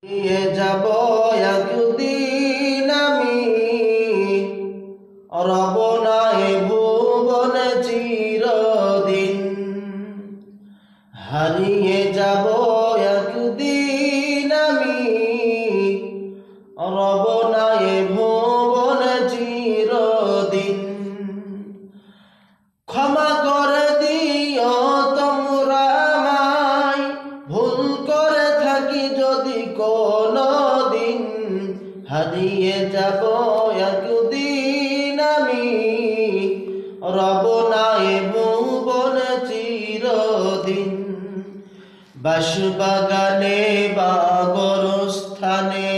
নিয়ে যাব একদিন আমি, রব না এ ভুবনে চিরদিন। হারিয়ে যাব একদিন আমি, রব না এ ভুবনে চিরদিন। ক্ষমা করে দিও তোমরা আমায়, ভুল করে থাকি যদি কোনদিন। হারিয়ে যাব একদিন আমি, রব না এ ভুবনে চিরদিন। বাঁশবাগানে বা গোরস্থানে